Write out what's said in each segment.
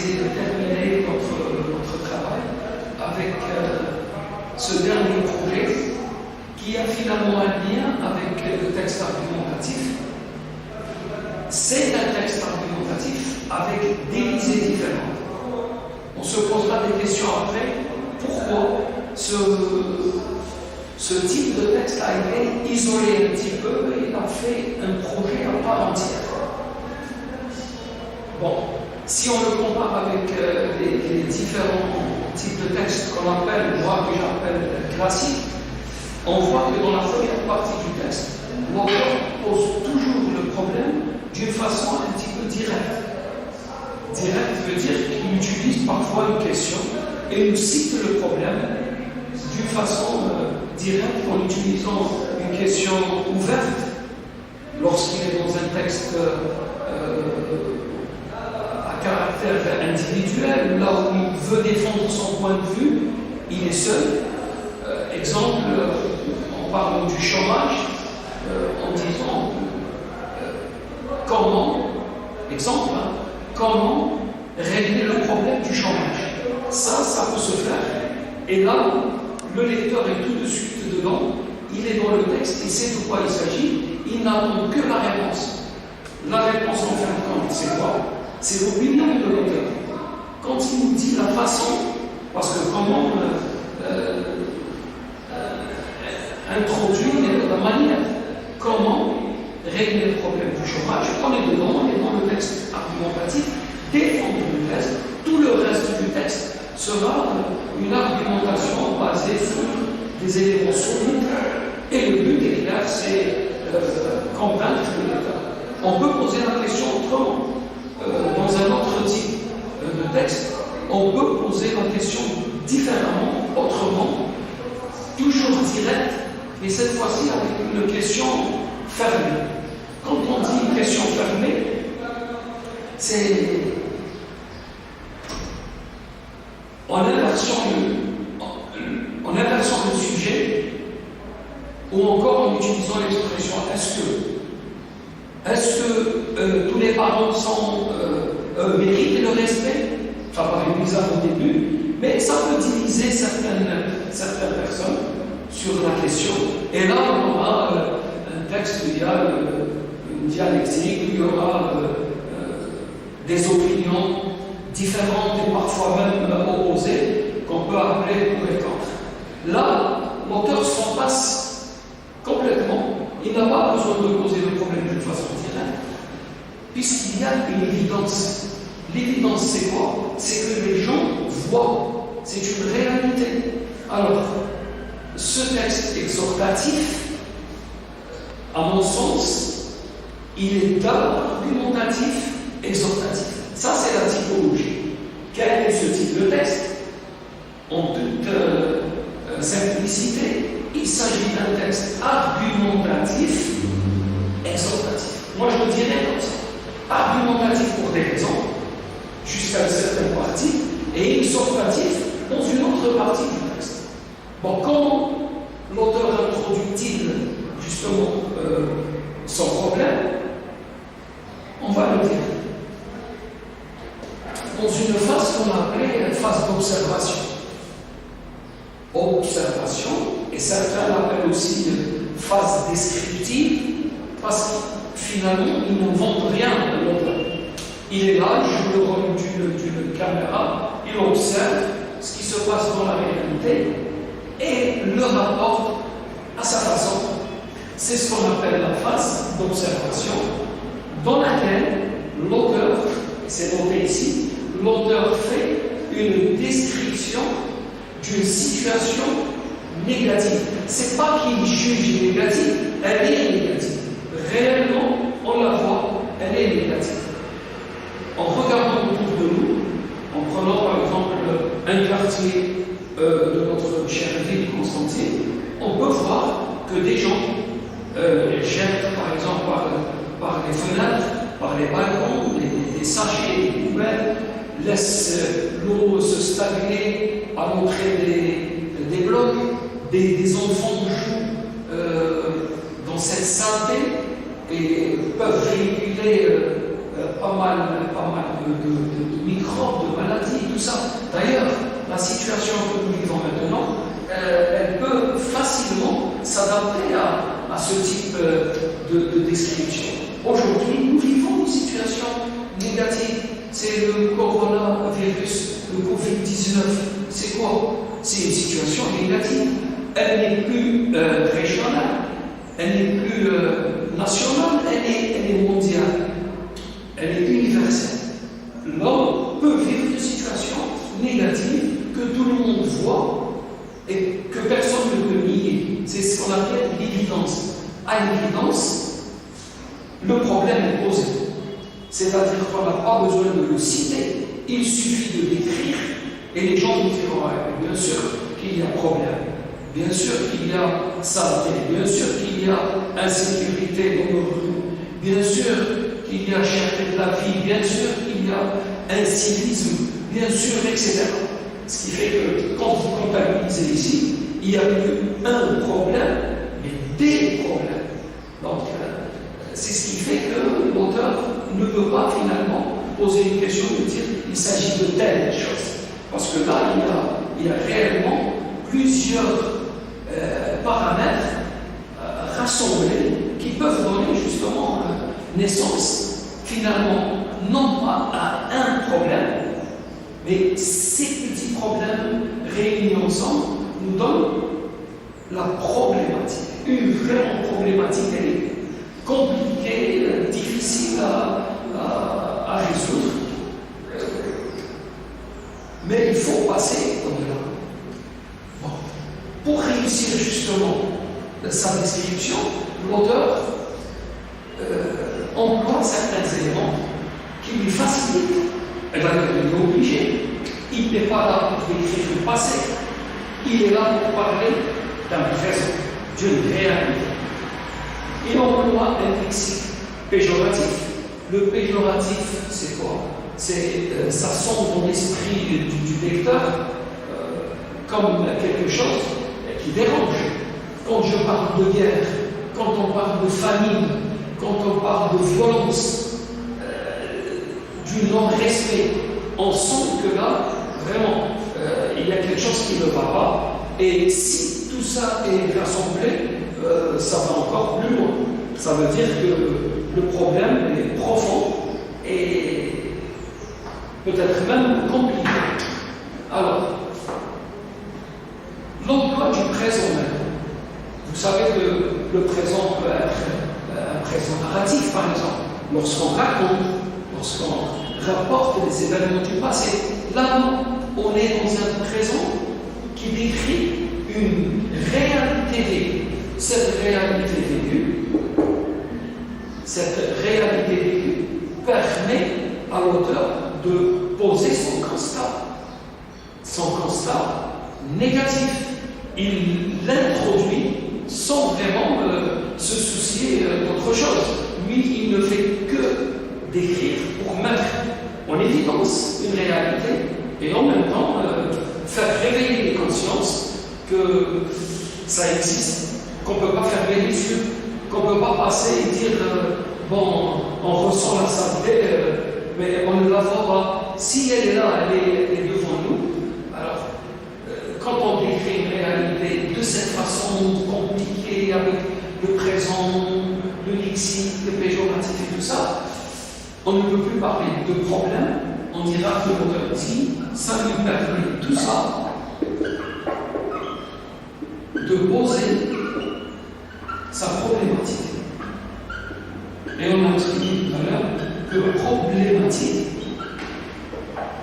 essayer de terminer notre travail avec ce dernier projet qui a finalement un lien avec le texte argumentatif. C'est un texte argumentatif avec des visées différentes. On se posera des questions après. Pourquoi ce type de texte a été isolé un petit peu et il a fait un projet à part entière. Bon, si on le compare avec les différents types de textes qu'on appelle, moi que j'appelle classiques, on voit que dans la première partie du texte, l'auteur pose toujours le problème d'une façon un petit peu directe. Direct veut dire qu'il utilise parfois une question et nous cite le problème d'une façon directe en utilisant une question ouverte lorsqu'il est dans un texte à caractère individuel, là où il veut défendre son point de vue, il est seul. Exemple, en parlant du chômage, en disant comment, exemple, comment régler le problème du chômage. Ça peut se faire. Et là, le lecteur est tout de suite dedans, il est dans le texte, il sait de quoi il s'agit, il n'attend que la réponse. La réponse, en fin de compte, c'est quoi? C'est l'opinion de l'auteur. Quand il nous dit la façon, parce que comment introduire la manière, comment régler le problème du chômage, on est dedans, on est dans le texte argumentatif, défendre le texte, tout le reste du texte sera une argumentation basée sur des éléments solides, et le but est clair, c'est convaincre le lecteur. On peut poser la question autrement. Dans un autre type de texte, on peut poser la question différemment, autrement, toujours direct, mais cette fois-ci avec une question fermée. Quand on dit une question fermée, c'est en inversant le sujet, ou encore en utilisant l'expression est-ce que tous les parents méritent le respect? Ça paraît bizarre au début, mais ça peut diviser certaines personnes sur la question. Et là, on aura un texte où il y a une dialectique, où il y aura des opinions différentes et parfois même opposées, qu'on peut appeler pour et contre. Là, l'auteur s'en passe complètement. Il n'a pas besoin de poser le problème d'une façon directe, puisqu'il y a une évidence. L'évidence, c'est quoi? C'est que les gens voient. C'est une réalité. Alors, ce texte exhortatif, à mon sens, il est argumentatif, exhortatif. Ça, c'est la typologie. Quel est ce type de texte? En toute simplicité, il s'agit d'un texte argumentatif, exhortatif. Moi, je le dirais comme ça. Argumentatif pour des raisons, jusqu'à une certaine partie, et exhortatif dans une autre partie du texte. Bon, comment l'auteur introduit-il justement son problème? On va le dire. Dans une phase qu'on a appelée phase d'observation. Observation, et certains l'appellent aussi phase descriptive, parce que finalement, il n'invente rien de l'auteur. Il est là, il joue le rôle d'une caméra, il observe ce qui se passe dans la réalité et le rapporte à sa façon. C'est ce qu'on appelle la phase d'observation, dans laquelle l'auteur, c'est noté ici, l'auteur fait une description d'une situation négative. C'est pas qu'il juge négative, elle est négative. Réellement, on la voit, elle est négative. En regardant autour de nous, en prenant par exemple un quartier de notre chère ville Constantine, on peut voir que des gens jettent par exemple par les fenêtres, par les balcons, des sachets, des poubelles, laissent l'eau se stagner à l'entrée des blocs, des enfants jouent dans cette saleté et peuvent véhiculer pas mal de microbes, de maladies, tout ça. D'ailleurs, la situation que nous vivons maintenant, elle peut facilement s'adapter à ce type de description. Aujourd'hui, nous vivons une situation négative. C'est le coronavirus, le Covid-19. C'est quoi? C'est une situation négative. Elle n'est plus régionale, elle n'est plus nationale, elle est mondiale. Elle est universelle. L'homme peut vivre une situation négative que tout le monde voit et que personne ne peut nier. C'est ce qu'on appelle l'évidence. À l'évidence, le problème est posé. C'est-à-dire qu'on n'a pas besoin de le citer, il suffit de l'écrire et les gens nous diront bien sûr qu'il y a problème, bien sûr qu'il y a saleté, bien sûr qu'il y a insécurité dans nos rues, bien sûr qu'il y a cherté de la vie, bien sûr qu'il y a incivisme, bien sûr, etc. Ce qui fait que quand vous comptabilisez ici, il n'y a plus un problème, mais des problèmes. Donc, c'est ce qui fait que l'auteur ne peut pas finalement poser une question de dire il s'agit de telle chose. Parce que là, il y a réellement plusieurs paramètres rassemblés qui peuvent donner justement naissance finalement non pas à un problème, mais ces petits problèmes réunis ensemble nous donnent la problématique. Une vraie problématique, elle est compliquée, difficile à résoudre. Mais il faut passer au-delà. Bon. Pour réussir justement sa description, l'auteur emploie certains éléments qui lui facilitent. Et d'ailleurs, il est obligé. Il n'est pas là pour décrire le passé. Il est là pour parler d'un présent, d'une réalité. Il emploie un lexique péjoratif. Le péjoratif, c'est quoi? Ça sonne dans l'esprit du lecteur comme quelque chose qui dérange. Quand je parle de guerre, quand on parle de famine, quand on parle de violence, du non-respect, on sent que là, vraiment, il y a quelque chose qui ne va pas. Et si tout ça est rassemblé, ça va encore plus loin. Ça veut dire que le problème est profond et peut-être même compliqué. Alors, l'emploi du présent même. Vous savez que le présent peut être un présent narratif, par exemple, lorsqu'on raconte, lorsqu'on rapporte des événements du passé. Là, on est dans un présent qui décrit une réalité vécue. Cette réalité vécue permet à l'auteur de poser son constat négatif. Il l'introduit sans vraiment se soucier d'autre chose. Lui, il ne fait que décrire pour mettre en évidence une réalité et en même temps faire réveiller les consciences que ça existe, qu'on ne peut pas fermer les yeux, qu'on ne peut pas passer et dire bon, on ressent la saleté, mais on ne la voit pas. Si elle est là, elle est devant nous. Alors, quand on décrit une réalité de cette façon compliquée, avec le présent, le lexique, le péjoratif et tout ça, on ne peut plus parler de problème. On dira que l'auteur dit, ça lui permet tout ça de poser sa problématique. Et on a dit tout à l'heure que problématique,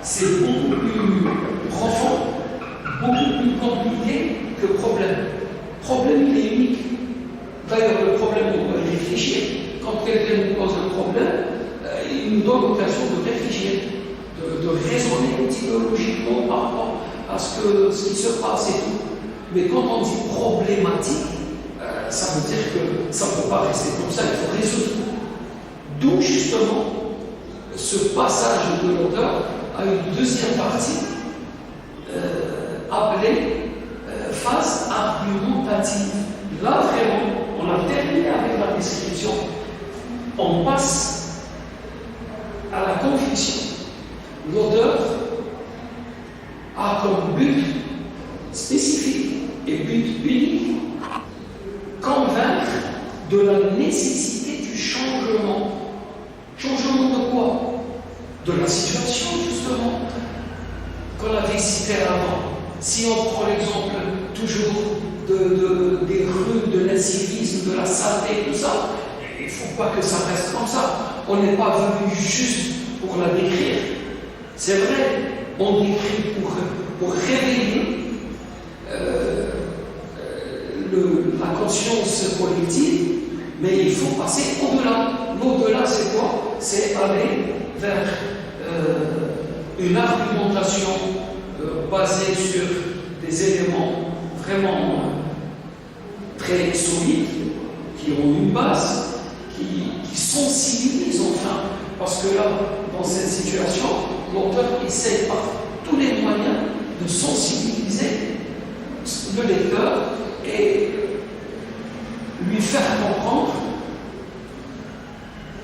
c'est beaucoup plus profond, beaucoup plus compliqué que problème. Problème, il est unique. D'ailleurs, le problème, on peut réfléchir. Quand quelqu'un nous pose un problème, il nous donne l'occasion de réfléchir, de raisonner psychologiquement par rapport à ce qui se passe et tout. Mais quand on dit problématique, ça veut dire que ça ne peut pas rester comme ça, il faut résoudre. D'où justement ce passage de l'auteur à une deuxième partie appelée phase argumentative. Là, vraiment, on a terminé avec la description. On passe à conviction. L'auteur a comme but spécifique et but unique convaincre de la nécessité du changement. Changement de quoi? De la situation, justement, qu'on avait cité avant. Si on prend l'exemple toujours des rues, de l'incivisme, de la saleté, tout ça, il ne faut pas que ça reste comme ça. On n'est pas venu juste pour la décrire. C'est vrai, on décrit pour réveiller la conscience collective, mais il faut passer au-delà. L'au-delà, c'est quoi? C'est aller vers une argumentation basée sur des éléments vraiment très solides, qui ont une base, qui sensibilisent enfin. Parce que là, dans cette situation, l'auteur essaie par tous les moyens de sensibiliser le lecteur et lui faire comprendre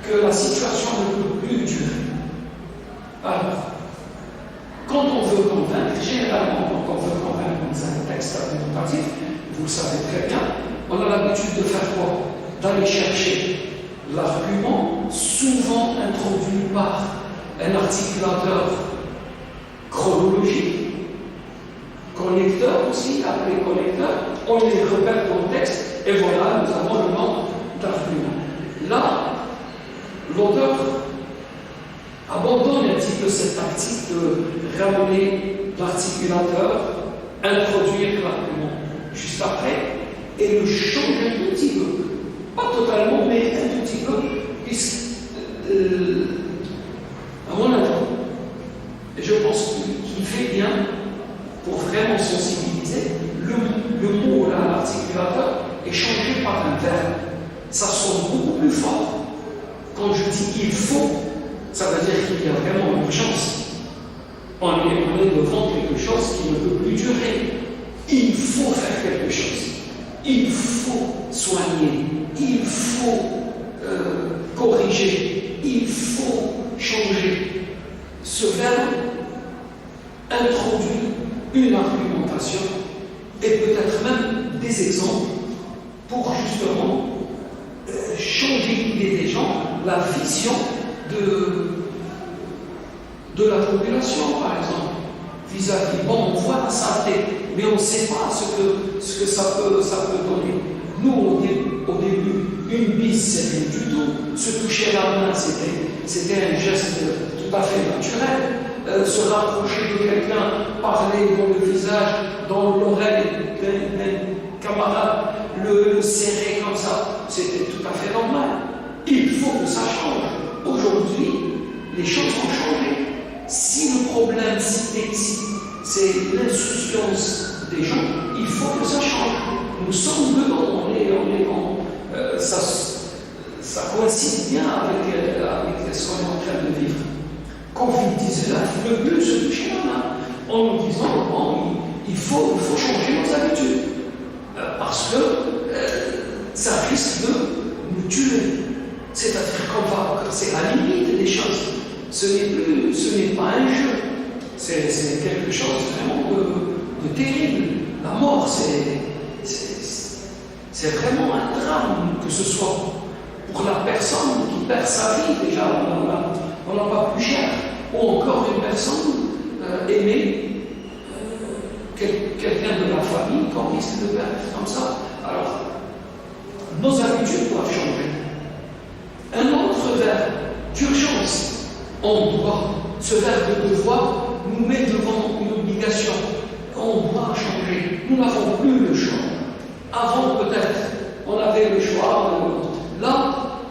que la situation ne peut plus durer. Alors, quand on veut convaincre, généralement, quand on veut convaincre dans un texte argumentatif, vous le savez très bien, on a l'habitude de faire quoi? D'aller chercher l'argument, souvent introduit par un articulateur chronologique, connecteur aussi, appelé connecteur, on les repère dans le texte, et voilà, nous avons le nombre d'arguments. Là, l'auteur abandonne un petit peu cette tactique de ramener l'articulateur, introduire l'argument juste après, et le changer un tout petit peu. Pas totalement, mais un tout petit peu, puisque, à mon avis, je pense qu'il fait bien pour vraiment sensibiliser. Le mot là, l'articulateur, est changé par un verbe. Ça sonne beaucoup plus fort. Quand je dis il faut, ça veut dire qu'il y a vraiment urgence. On est devant quelque chose qui ne peut plus durer. Il faut faire quelque chose. Il faut soigner. Il faut corriger. Il faut changer. Ce verbe introduit une argumentation et peut-être même des exemples pour justement changer l'idée des gens, la vision de la population, par exemple, vis-à-vis. Bon, on voit la saleté, mais on ne sait pas ce que ça peut donner. Nous, au début, une bise, c'était du tout. Se toucher la main, c'était un geste tout à fait naturel. Se rapprocher de quelqu'un, parler dans le visage, dans l'oreille d'un camarade, le serrer comme ça, c'était tout à fait normal. Il faut que ça change. Aujourd'hui, les choses ont changé. Si le problème, c'est l'insouciance des gens, il faut que ça change. Nous sommes dedans, on est dans, ça coïncide bien avec ce qu'on est en train de vivre. Covid-19, le but se toucher la main en nous disant bon, il faut changer nos habitudes parce que ça risque de nous tuer. C'est-à-dire qu'on c'est la limite des choses. Ce n'est pas un jeu. C'est quelque chose vraiment de terrible. La mort, c'est vraiment un drame, que ce soit pour la personne qui perd sa vie, déjà, on n'a pas plus cher, ou encore une personne aimée, quelqu'un de la famille, qu'on risque de perdre comme ça. Alors, nos habitudes doivent changer. Un autre verbe d'urgence, on doit, ce verbe de devoir nous met devant une obligation. On doit changer. Nous n'avons plus le choix. Avant, peut-être, on avait le choix. Là,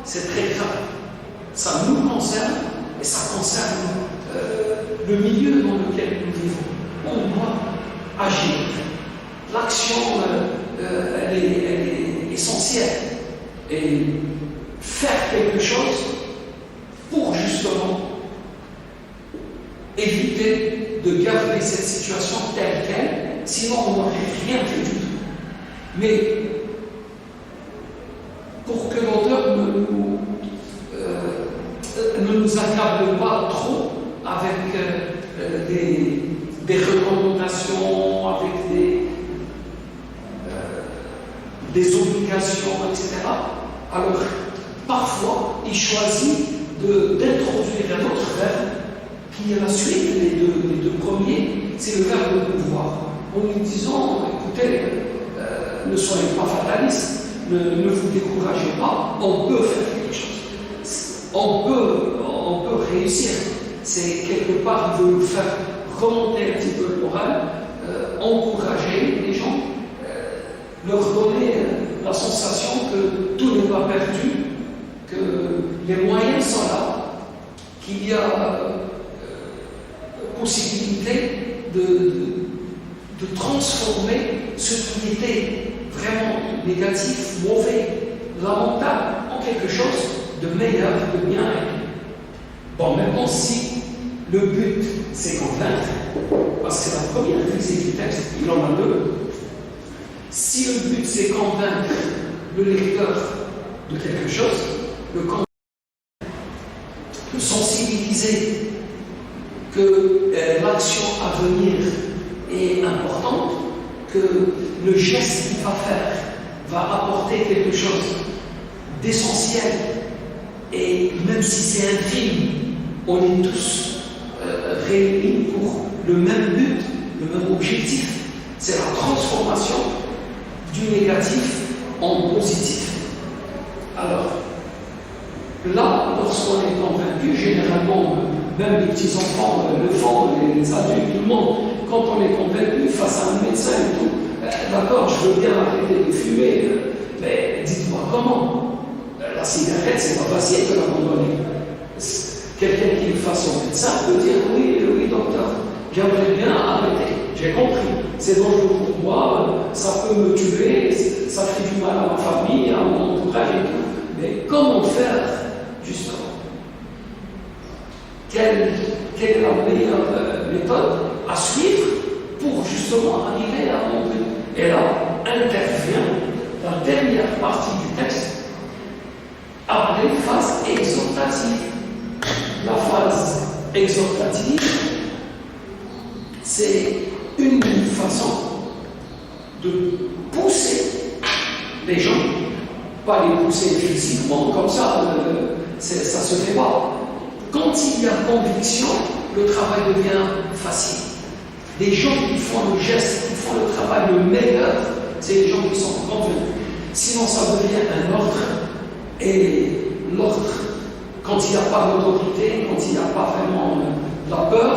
c'est très grave. Ça nous concerne et ça concerne le milieu dans lequel nous vivons. On doit agir. L'action, elle est essentielle. Et faire quelque chose pour justement éviter de garder cette situation telle qu'elle, sinon on n'aurait rien fait du tout. Mais pour que l'auteur ne nous nous accable pas trop avec des recommandations, avec des obligations, etc. Alors, parfois, il choisit d'introduire un autre verbe qui est la suite des deux premiers, c'est le verbe de pouvoir. En lui disant, écoutez, ne soyez pas fatalistes, ne vous découragez pas, on peut faire quelque chose. On peut réussir. C'est quelque part, il veut nous faire remonter un petit peu le moral, encourager les gens, leur donner la sensation que tout n'est pas perdu, que les moyens sont là, qu'il y a possibilité de transformer ce qui était vraiment négatif, mauvais, lamentable, en quelque chose de meilleur, de bien. Bon, maintenant, si le but c'est convaincre, parce que c'est la première visée du texte, il en a deux. Si le but c'est convaincre le lecteur de quelque chose, le sensibiliser que l'action à venir est importante, que le geste qu'il va faire va apporter quelque chose d'essentiel, et même si c'est infime, on est tous réunis pour le même but, le même objectif, c'est la transformation du négatif en positif. Alors, là, lorsqu'on est convaincu, généralement, même les petits-enfants le font, les adultes, tout le monde, quand on est convaincu face à un médecin et tout, d'accord, je veux bien arrêter de fumer, mais dites-moi comment. La cigarette, c'est pas facile de l'abandonner. Quelqu'un qui est face au médecin peut dire oui, docteur, j'aimerais bien arrêter. J'ai compris, c'est dangereux pour moi, ça peut me tuer, ça fait du mal à ma famille, à mon entourage et tout. Mais comment faire, justement? Quelle est la meilleure méthode à suivre pour justement arriver à mon but? Et là, intervient la dernière partie du texte, appelée phase exhortative. La phase exhortative, c'est une façon de pousser les gens, pas les pousser physiquement, comme ça, ça se fait pas. Quand il y a conviction, le travail devient facile. Les gens qui font le geste, qui font le travail le meilleur, c'est les gens qui sont convaincus. Sinon, ça devient un ordre, et l'ordre, quand il n'y a pas d'autorité, quand il n'y a pas vraiment la peur,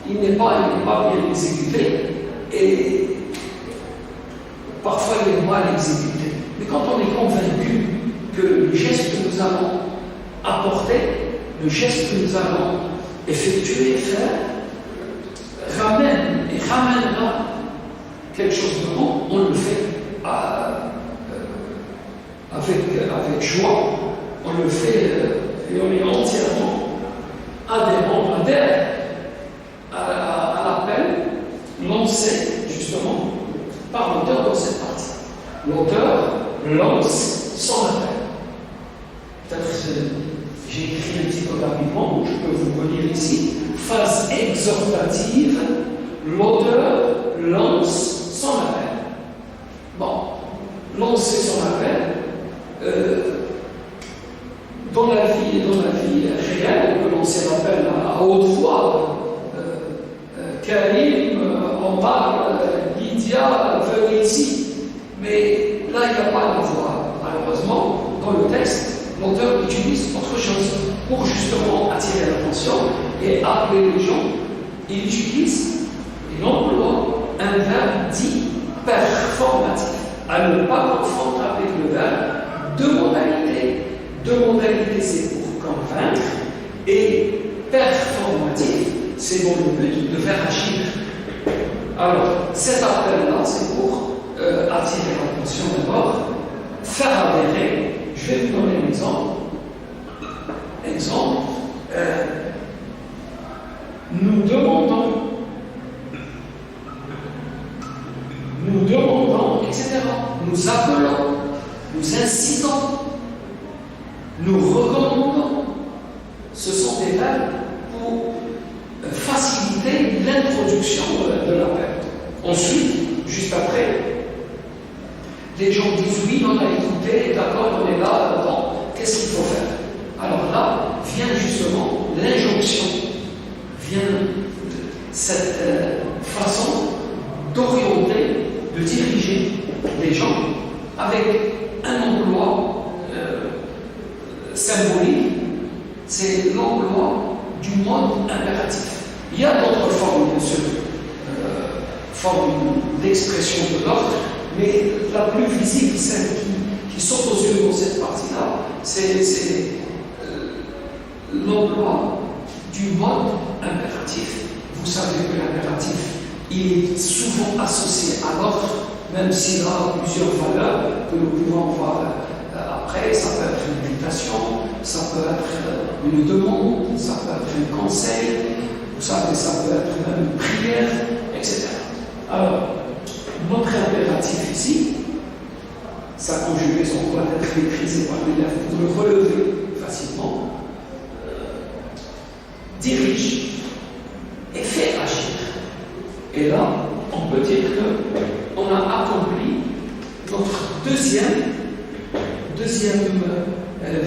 il n'est pas bien exécuté, et parfois il est mal exécuté. Mais quand on est convaincu que le geste que nous allons apporter, le geste que nous allons effectuer, faire, ramènera quelque chose de bon, on le fait avec joie, on le fait et on est entièrement adhère à l'appel lancé justement par l'auteur dans cette partie. L'auteur lance son appel. Peut-être j'ai écrit un petit peu rapidement, je peux vous relire ici. Phase exhortative, l'auteur lance son appel. Bon, lancer son appel, dans la vie réelle, on peut lancer l'appel à haute voix. Karim, Omar, Lydia, venez ici. Mais là, il n'y a pas la voix. Malheureusement, dans le texte, l'auteur utilise autre chose pour justement attirer l'attention et appeler les gens. Il emploie un verbe dit performatif, à ne pas confondre avec le verbe de modalité. De modalité, c'est pour convaincre, et performatif, c'est dans le but de faire agir. Alors, cet appel-là, c'est pour attirer l'attention d'abord, faire adhérer. Je vais vous donner un exemple. Nous demandons, etc. Nous appelons, nous incitons, nous recommandons, ce sont des verbes pour faciliter l'introduction de la perte. Ensuite, juste après, les gens disent oui, on a écouté, d'accord, on est là, bon, qu'est-ce qu'il faut faire? Alors là, vient justement l'injonction, vient cette façon d'orienter, de diriger les gens avec un emploi symbolique, c'est l'emploi du mode impératif. Il y a d'autres formes, bien sûr, formes d'expression de l'ordre, mais la plus visible, celle qui saute aux yeux dans cette partie-là, c'est l'emploi du mode impératif. Vous savez que l'impératif, il est souvent associé à l'ordre, même s'il a plusieurs valeurs que nous pouvons voir après. Ça peut être une invitation, ça peut être une demande, ça peut être un conseil, vous savez, ça peut être même une prière, etc. Alors, notre impératif ici, sa conjugaison doit être maîtrisée par l'élève pour le relever facilement, dirige et fait agir. Et là, on peut dire qu'on a accompli notre deuxième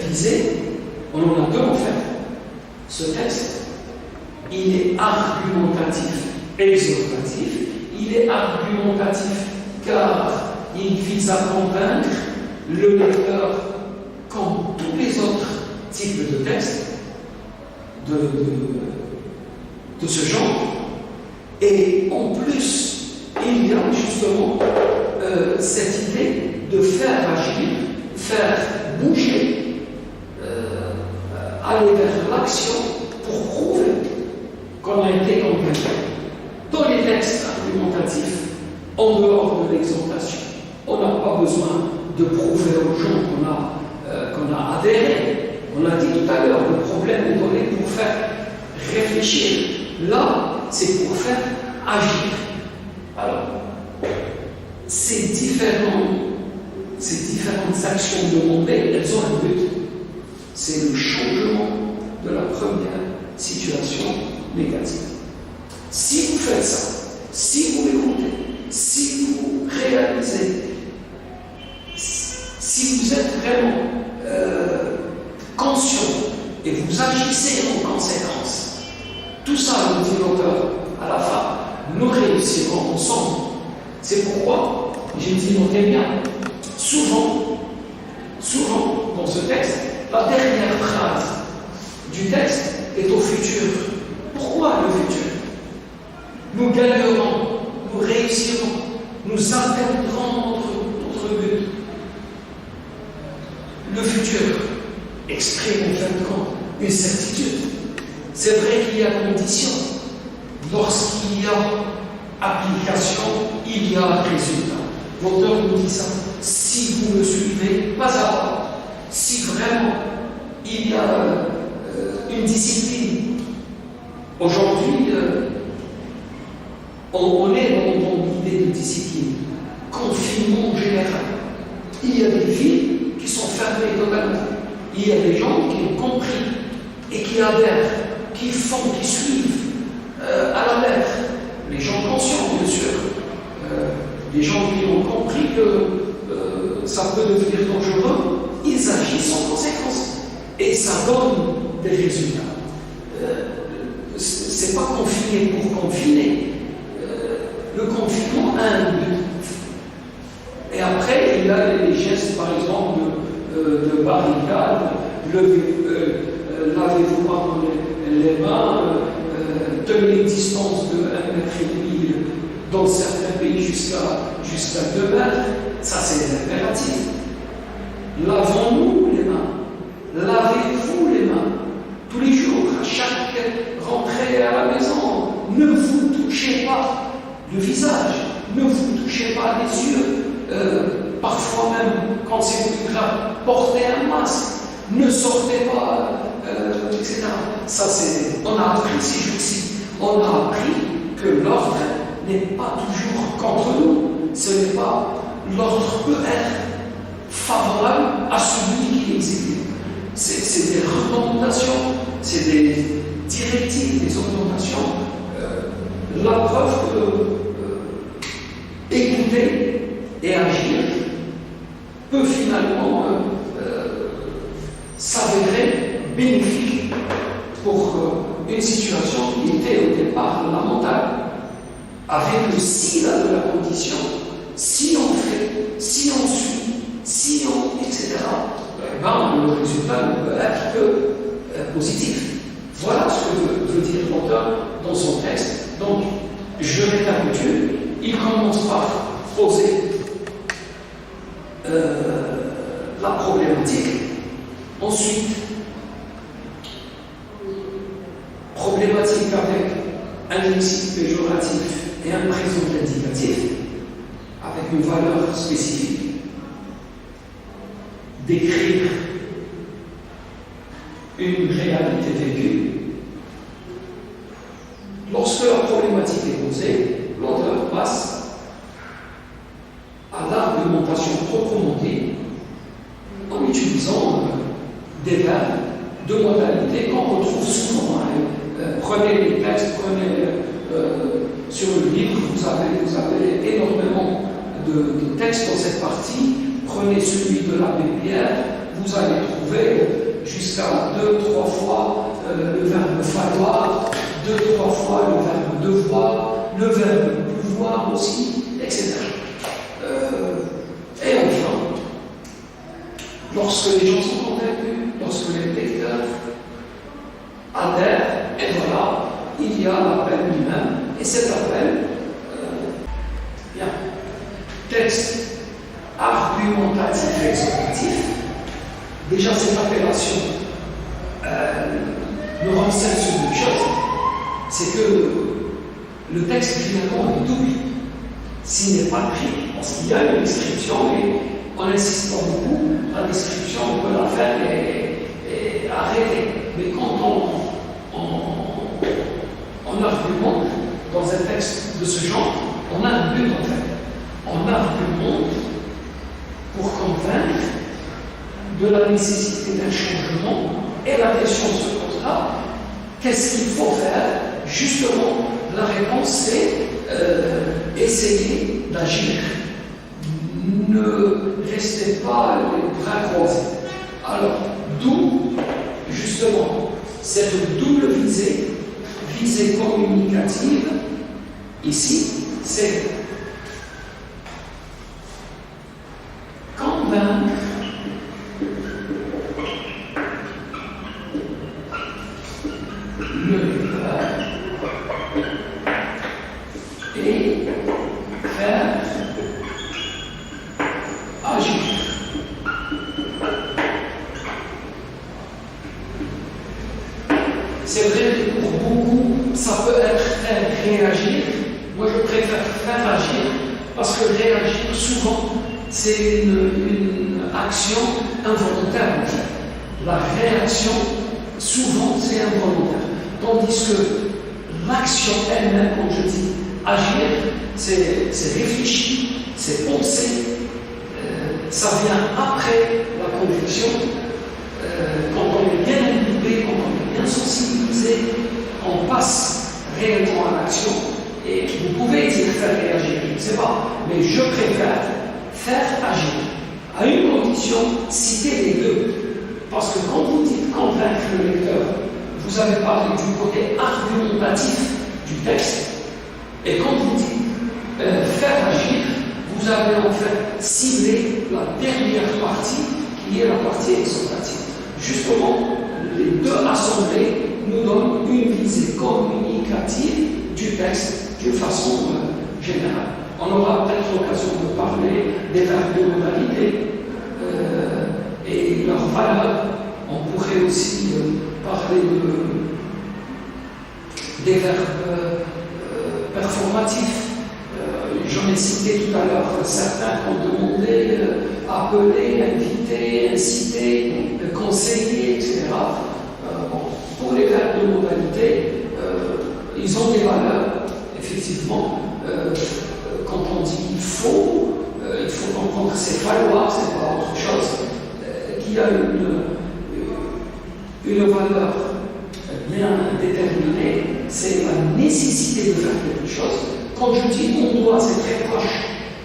visée. On en a deux en fait. Ce texte, il est argumentatif, exhortatif. Il est argumentatif car il vise à convaincre le lecteur, comme tous les autres types de textes de ce genre. Et en plus, il y a justement cette idée de faire agir, faire bouger, aller vers l'action pour prouver qu'on a été convaincu. Dans les textes argumentatifs, en dehors de l'exhortation, on n'a pas besoin de prouver aux gens qu'on a adhéré. On a dit tout à l'heure, le problème est donné pour faire réfléchir. Là, c'est pour faire agir. Alors, ces différentes actions demandées, elles ont un but. C'est le changement de la première situation négative. Si vous faites ça, si vous l'écoutez, si vous réalisez, si vous êtes vraiment conscient et vous agissez en conséquence, tout ça, nous dit l'auteur à la fin, nous réussirons ensemble. C'est pourquoi j'ai dit, notez bien, souvent, dans ce texte, la dernière phrase du texte est au futur. Pourquoi le futur? Nous gagnerons, nous réussirons, nous atteindrons notre but. Le futur exprime en fin de compte une certitude. C'est vrai qu'il y a condition. Lorsqu'il y a application, il y a résultat. L'auteur nous dit ça. Si vous me suivez pas à pas, si vraiment il y a une discipline, aujourd'hui, on est dans l'idée de discipline, confinement général. Il y a des villes qui sont fermées totalement. Il y a des gens qui ont compris et qui adhèrent, qui font, qui suivent à la lettre. Les gens conscients, bien sûr. Les gens qui ont compris que ça peut devenir dangereux, ils agissent en conséquence. Et ça donne des résultats. C'est pas confiner pour confiner. Le confinement a un but. Et après, il y a les gestes, par exemple, de barricade, lavez-vous par les mains, tenez une distance de 1,5 mètre dans certains pays jusqu'à 2 mètres. Ça, c'est l'impératif. Lavons-nous les mains. Lavez-vous les mains. Tous les jours, à chaque rentrée à la maison, ne vous touchez pas le visage, ne vous touchez pas les yeux. Parfois même, quand c'est plus grave, portez un masque, ne sortez pas, etc. Ça, on a appris ces jours-ci. On a appris que l'ordre n'est pas toujours contre nous. Ce n'est pas, l'ordre peut être favorable à celui qui l'exécute. c'est des recommandations, c'est des directives, des orientations. La preuve que écouter et agir peut finalement s'avérer bénéfique pour une situation qui était au départ lamentable, avec le si là de la condition, si on fait, si on suit, si on, etc., ben, le résultat ne peut être que positif. Voilà ce que veut dire l'auteur dans son texte. Donc, je récapitule, il commence par poser la problématique, ensuite, problématique avec un lexique péjoratif et un présent indicatif, avec une valeur spécifique, décrire une réalité vécue. Lorsque la problématique est posée, l'auteur passe à l'argumentation proprement dite en utilisant des verbes de modalité qu'on retrouve souvent. Prenez les textes, prenez sur le livre, vous avez énormément de textes dans cette partie. Prenez celui de l'abbé Pierre, vous allez trouver jusqu'à 2-3 fois le verbe falloir, 2-3 fois le verbe devoir, le verbe pouvoir aussi, etc. Et enfin, lorsque les gens sont convaincus, lorsque les lecteurs adhèrent, et voilà, il y a l'appel lui-même, et cet appel, bien, texte argumentatif et explicatif. Déjà, cette appellation nous renseigne sur une chose, c'est que le texte finalement est double s'il n'est pas écrit, parce qu'il y a une description et on n'insiste pas beaucoup, la description on peut la faire et arrêter. Mais quand on argumente dans un texte de ce genre, on a un but en fait. On argumente pour convaincre de la nécessité d'un changement, et la question se posera, qu'est-ce qu'il faut faire? Justement, la réponse c'est essayer d'agir. Ne restez pas les bras croisés. Alors, d'où justement cette double visée communicative, ici, c'est convaincre le lecteur et faire agir. C'est vrai que pour beaucoup, ça peut être faire réagir. Moi, je préfère faire agir parce que réagir, souvent, c'est une action involontaire. En fait. La réaction, souvent, c'est involontaire. Tandis que l'action elle-même, comme je dis, agir, c'est réfléchir, c'est penser, ça vient après la conviction. Quand on est bien imbibé, quand on est bien sensibilisé, on passe réellement à l'action. Et vous pouvez dire faire réagir, je ne sais pas, mais je préfère faire agir. À une condition, citer les deux. Parce que quand vous dites convaincre le lecteur, vous avez parlé du côté argumentatif du texte, et quand vous dites faire agir, vous avez en fait ciblé la dernière partie qui est la partie exhortative. Justement, les deux assemblées nous donnent une visée communicative du texte d'une façon générale. On aura peut-être l'occasion de parler des verbes de modalité et leur valeur. On pourrait aussi parler des verbes performatifs. J'en ai cité tout à l'heure certains qui ont demandé appeler, inviter, inciter, conseiller, etc. Pour les verbes de modalité, ils ont des valeurs, effectivement. Quand on dit il faut comprendre c'est falloir, c'est pas autre chose, qu'il y a une valeur bien déterminée, c'est la nécessité de faire quelque chose. Quand je dis on doit, c'est très proche,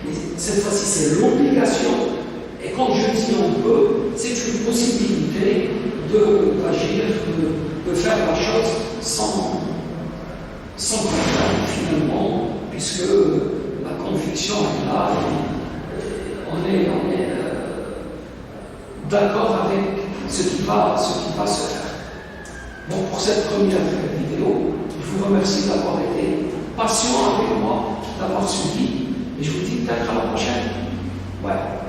mais cette fois-ci c'est l'obligation. Et quand je dis on peut, c'est une possibilité d'agir, de faire la chose sans contrainte finalement, puisque la conviction est là, on est d'accord avec ce qui va se faire. Donc pour cette première vidéo, je vous remercie d'avoir été patient avec moi, d'avoir suivi, et je vous dis peut-être à la prochaine. Ouais.